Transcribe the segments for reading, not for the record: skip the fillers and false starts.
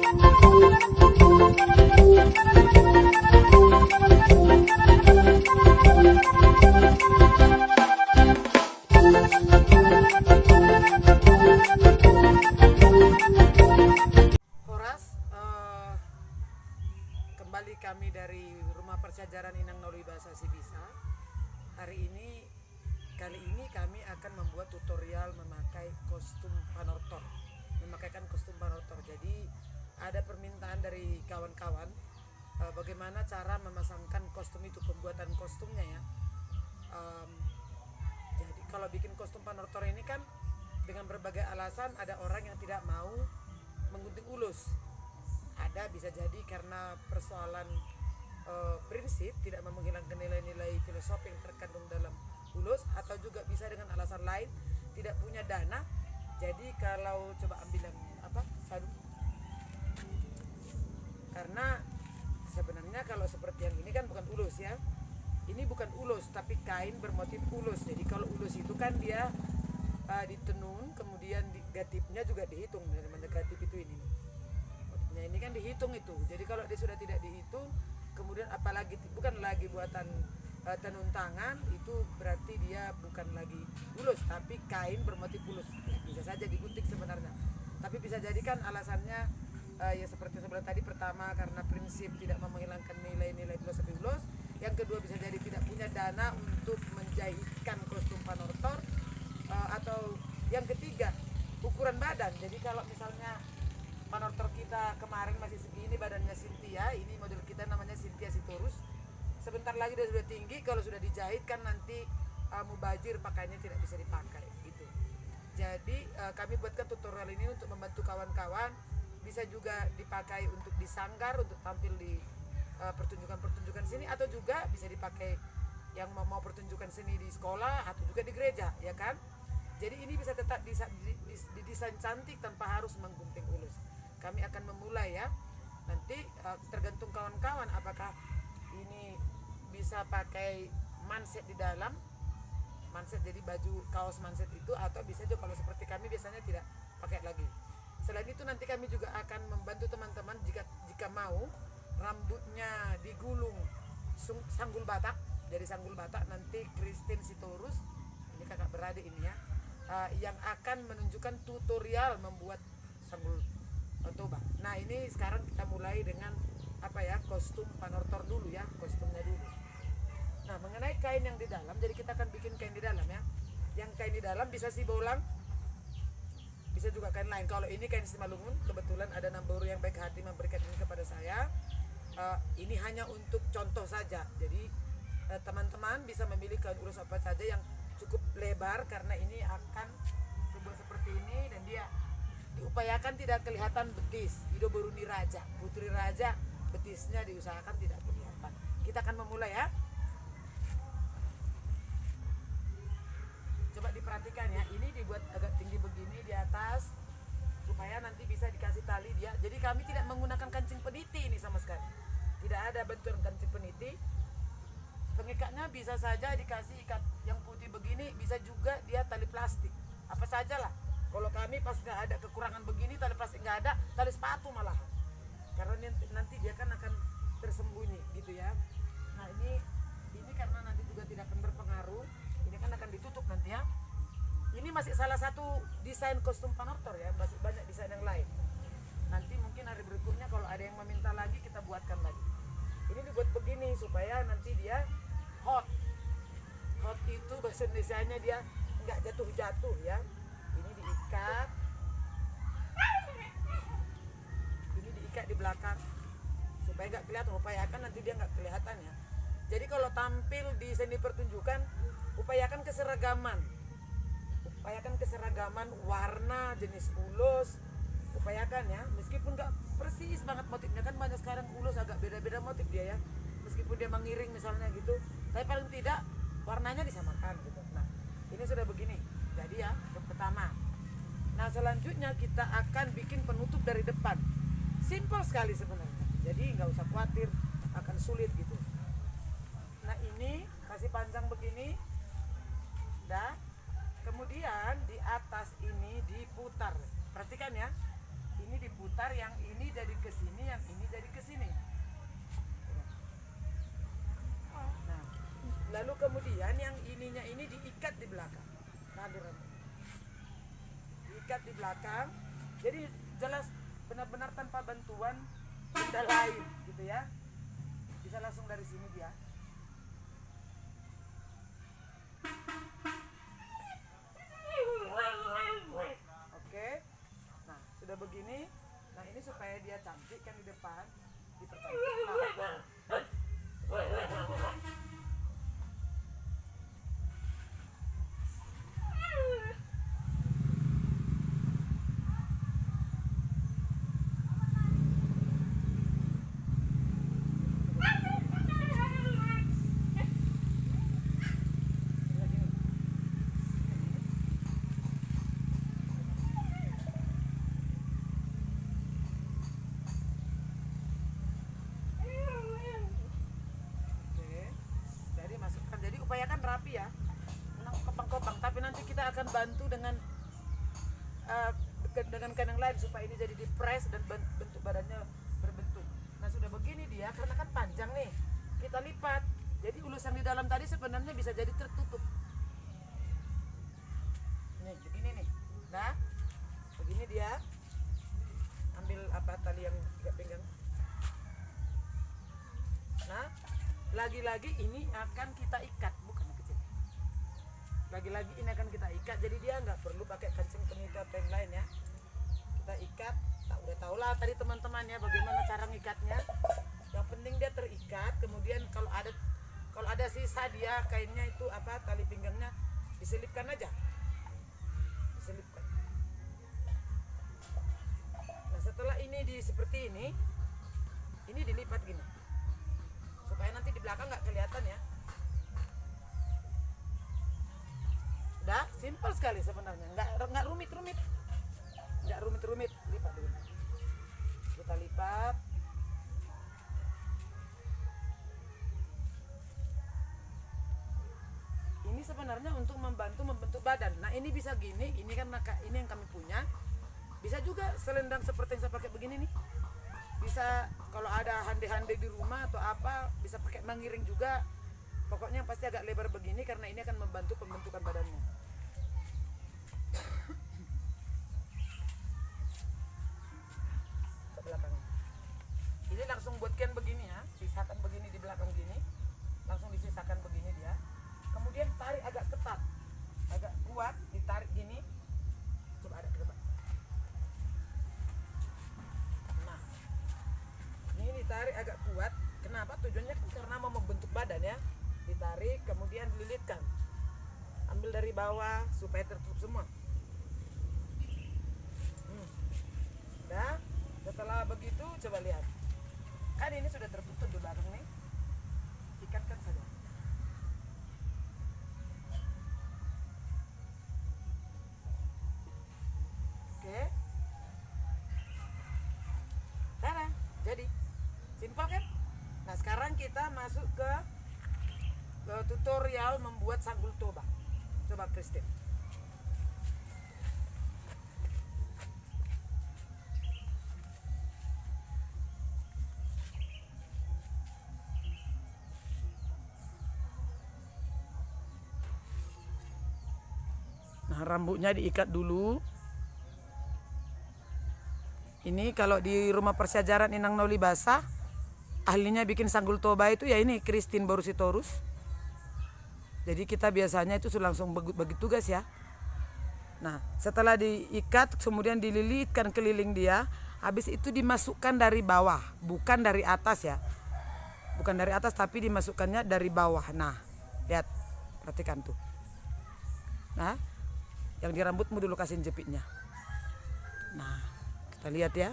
Kembali kami dari Rumah Persajaran Inang Nolui Bahasa Sibisa. Kali ini kami akan membuat tutorial memakaikan kostum panortor. Jadi ada permintaan dari kawan-kawan bagaimana cara memasangkan kostum itu, pembuatan kostumnya ya. Jadi kalau bikin kostum panortor ini kan dengan berbagai alasan, ada orang yang tidak mau menggunting ulus. Ada bisa jadi karena persoalan prinsip, tidak mau menghilangkan nilai-nilai filosofi yang terkandung dalam ulus, atau juga bisa dengan alasan lain, tidak punya dana. Jadi kalau coba ambil yang sadu, karena sebenarnya kalau seperti yang ini kan bukan ulus ya, ini bukan ulus tapi kain bermotif ulus. Jadi kalau ulus itu kan dia ditenun, kemudian gatipnya juga dihitung. Namanya gatip itu ini. Nah ini kan dihitung itu. Jadi kalau dia sudah tidak dihitung, kemudian apalagi bukan lagi buatan tenun tangan, itu berarti dia bukan lagi ulus tapi kain bermotif ulus. Bisa saja digutik sebenarnya. Tapi bisa jadi kan alasannya ya seperti sebelah tadi, pertama karena prinsip tidak mau menghilangkan nilai-nilai filosofi ulus. Yang kedua bisa jadi tidak punya dana untuk menjahitkan kostum panortor, atau yang ketiga ukuran badan. Jadi kalau misalnya panortor kita kemarin masih segini badannya Cynthia, ini model kita namanya Cynthia Sitorus. Sebentar lagi dia sudah tinggi, kalau sudah dijahit kan nanti mubazir, pakainya tidak bisa dipakai gitu. Jadi kami buatkan tutorial ini untuk membantu kawan-kawan, bisa juga dipakai untuk disanggar, untuk tampil di pertunjukan-pertunjukan sini, atau juga bisa dipakai yang mau pertunjukan seni di sekolah atau juga di gereja, ya kan? Jadi ini bisa tetap didesain cantik tanpa harus menggunting ulus. Kami akan memulai ya. Nanti tergantung kawan-kawan apakah ini bisa pakai manset di dalam, manset jadi baju kaos manset itu, atau bisa juga kalau seperti kami biasanya tidak pakai lagi. Selain itu nanti kami juga akan membantu teman-teman jika mau rambutnya digulung sanggul Batak. Jadi sanggul Batak nanti Christine Sitorus, ini kakak beradik ini ya, yang akan menunjukkan tutorial membuat sanggul toba. Nah ini sekarang kita mulai dengan kostum panortor dulu ya, kostumnya dulu. Nah mengenai kain yang di dalam, jadi kita akan bikin kain di dalam ya. Yang kain di dalam bisa sibolang, bisa juga kain lain. Kalau ini kain Simalungun, kebetulan ada Namboru yang baik hati memberikan ini kepada saya. Ini hanya untuk contoh saja. Jadi teman-teman bisa memilih kain ulus apa saja yang cukup lebar, karena ini akan dibuat seperti ini dan dia diupayakan tidak kelihatan betis. Ido Boruni Raja, Putri Raja, betisnya diusahakan tidak kelihatan. Kita akan memulai ya. Coba diperhatikan ya, ini dibuat agak tinggi begini di atas supaya nanti bisa dikasih tali dia. Jadi kami tidak menggunakan kancing peniti ini sama sekali. Tidak ada benturan kancing peniti. Pengikatnya bisa saja dikasih ikat yang putih begini, bisa juga dia tali plastik. Apa saja lah. Kalau kami pas nggak ada kekurangan begini, tali plastik nggak ada, tali sepatu malah. Karena nanti dia kan akan tersembunyi gitu ya. Nah ini karena nanti juga tidak akan berpengaruh. Ini kan akan ditutup nanti ya. Ini masih salah satu desain kostum panortor ya, masih banyak desain yang lain. Nanti mungkin hari berikutnya kalau ada yang meminta lagi, kita buatkan lagi. Ini dibuat begini supaya nanti dia hot. Hot itu bahasa Indonesianya dia nggak jatuh-jatuh ya. Ini diikat. Ini diikat di belakang supaya nggak kelihatan. Upayakan nanti dia nggak kelihatan ya. Jadi kalau tampil di seni pertunjukan, upayakan keseragaman. Upayakan keseragaman warna, jenis ulus. Upayakan ya, meskipun nggak persis banget motifnya, kan banyak sekarang ulus agak beda-beda motif dia ya. Meskipun dia mengiring misalnya gitu, tapi paling tidak warnanya disamakan gitu. Nah, ini sudah begini. Jadi ya, yang pertama. Nah, selanjutnya kita akan bikin penutup dari depan. Simpel sekali sebenarnya. Jadi nggak usah khawatir akan sulit gitu. Nah, ini kasih panjang begini. Dah. Kemudian di atas ini diputar. Perhatikan ya. Ini diputar, yang ini jadi ke sini, yang ini jadi ke sini. Nah, lalu kemudian yang ininya ini diikat di belakang. Tali rambut. Diikat di belakang. Jadi jelas benar-benar tanpa bantuan benda lain gitu ya. Bisa langsung dari sini dia. Oke. Nah, sudah begini. Nah, ini supaya dia cantik kan di depan, dipercantik. Upayakan rapi ya, kopang-kopang. Tapi nanti kita akan bantu dengan kain yang lain supaya ini jadi di press dan bentuk badannya berbentuk. Nah, sudah begini dia, karena kan panjang nih, kita lipat. Jadi ulus yang di dalam tadi sebenarnya bisa jadi tertutup. Nih, begini nih. Nah, begini dia. Ambil tali yang tidak pinggang. Nah, lagi-lagi ini akan kita ikat, bukan kecil. Lagi-lagi ini akan kita ikat, jadi dia nggak perlu pakai kancing pengikat yang lain ya. Kita ikat, udah tau lah tadi teman-teman ya bagaimana cara ngikatnya. Yang penting dia terikat, kemudian kalau ada sisa dia kainnya itu tali pinggangnya diselipkan aja, diselipkan. Nah, setelah ini seperti ini dilipat gini. Supaya nanti di belakang nggak kelihatan ya. Udah simpel sekali sebenarnya, nggak rumit-rumit, lipat dulu. Kita lipat. Ini sebenarnya untuk membantu membentuk badan. Nah, ini bisa gini, ini kan ini yang kami punya. Bisa juga selendang seperti yang saya pakai begini nih. Bisa kalau ada hande-hande di rumah atau apa, bisa pakai mengiring juga. Pokoknya yang pasti agak lebar begini karena ini akan membantu pembentukan badannya. Ke belakangnya. Ini langsung buatkan begini ya, sisakan begini di belakang gini. Langsung disisakan begini dia. Kemudian tarik agak ketat, agak kuat, ditarik gini. Coba ada ke depan. Nah, ini ditarik agak kuat. Kenapa? Tujuannya kan karena mau membentuk badan ya. Ditarik, kemudian dililitkan. Ambil dari bawah supaya tertutup semua. Nah, setelah begitu coba lihat. Kan ini sudah tertutup di belakang nih. Ikatkan saja. Oke. Tada, jadi simpel kan? Nah, sekarang kita masuk ke tutorial membuat sanggul toba. Coba Christine. Nah, rambutnya diikat dulu. Ini kalau di rumah persejaran Inang Nauli Basah, ahlinya bikin sanggul toba itu ya ini Christine Borusitorus. Jadi kita biasanya itu langsung bagi tugas ya. Nah, setelah diikat kemudian dililitkan keliling dia, habis itu dimasukkan dari bawah, bukan dari atas ya. Bukan dari atas tapi dimasukkannya dari bawah. Nah, lihat, perhatikan tuh. Nah, yang di rambutmu dulu kasihin jepitnya. Nah, kita lihat ya.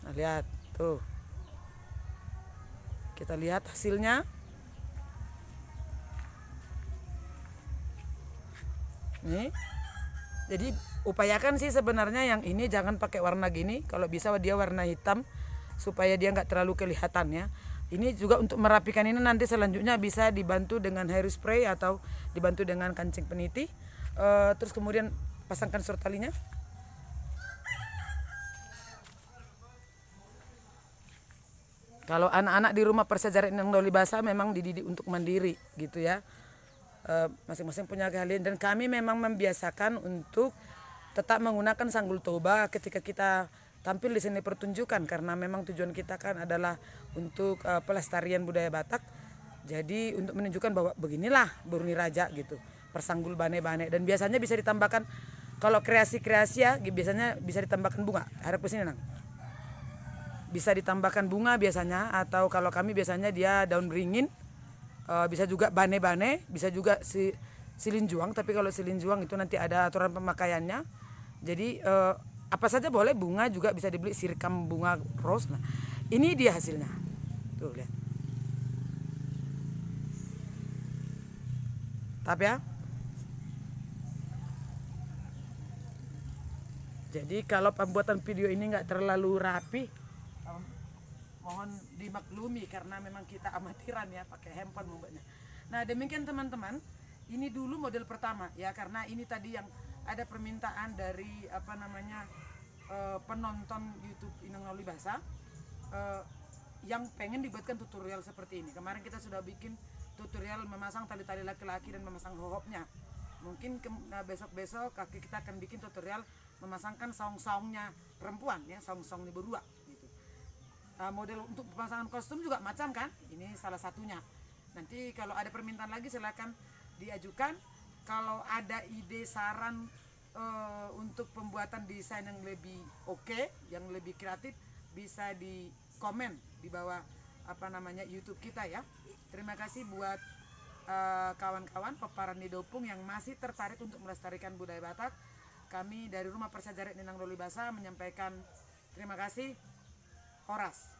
Nah, lihat tuh. Kita lihat hasilnya. Nih. Jadi upayakan sih sebenarnya yang ini jangan pakai warna gini. Kalau bisa dia warna hitam supaya dia nggak terlalu kelihatan ya. Ini juga untuk merapikan ini nanti selanjutnya bisa dibantu dengan hairspray atau dibantu dengan kancing peniti. Terus kemudian pasangkan short talinya. Kalau anak-anak di rumah Persejarah Inang Doli Basa memang dididik untuk mandiri gitu ya. Masing-masing punya keahlian dan kami memang membiasakan untuk tetap menggunakan sanggul toba ketika kita tampil di seni pertunjukan, karena memang tujuan kita kan adalah untuk pelestarian budaya Batak. Jadi untuk menunjukkan bahwa beginilah Buruni Raja gitu, persanggul bane-bane, dan biasanya bisa ditambahkan kalau kreasi-kreasi ya biasanya bisa ditambahkan bunga. Harap kesini nang. Bisa ditambahkan bunga biasanya, atau kalau kami biasanya dia daun beringin, bisa juga bane-bane, bisa juga silinjuang, tapi kalau silinjuang itu nanti ada aturan pemakaiannya. Jadi apa saja boleh, bunga juga bisa dibeli, sirkam bunga rose. Nah, ini dia hasilnya. Tuh lihat. Tapi ya. Jadi kalau pembuatan video ini nggak terlalu rapi, mohon dimaklumi karena memang kita amatiran ya, pakai handphone membuatnya. Nah demikian teman-teman, ini dulu model pertama ya, karena ini tadi yang ada permintaan dari penonton YouTube Inang Doli Basa yang pengen dibuatkan tutorial seperti ini. Kemarin kita sudah bikin tutorial memasang tali-tali laki-laki dan memasang hohopnya. Mungkin besok-besok kita akan bikin tutorial memasangkan saung-saungnya perempuan ya, saung-saung di berdua gitu. Model untuk pemasangan kostum juga macam kan, ini salah satunya. Nanti kalau ada permintaan lagi silakan diajukan. Kalau ada ide saran untuk pembuatan desain yang lebih oke, yang lebih kreatif, bisa di komen di bawah YouTube kita ya. Terima kasih buat kawan-kawan peparan di Dopung yang masih tertarik untuk melestarikan budaya Batak. Kami dari Rumah Persejarah Inang Doli Basa menyampaikan terima kasih. Horas.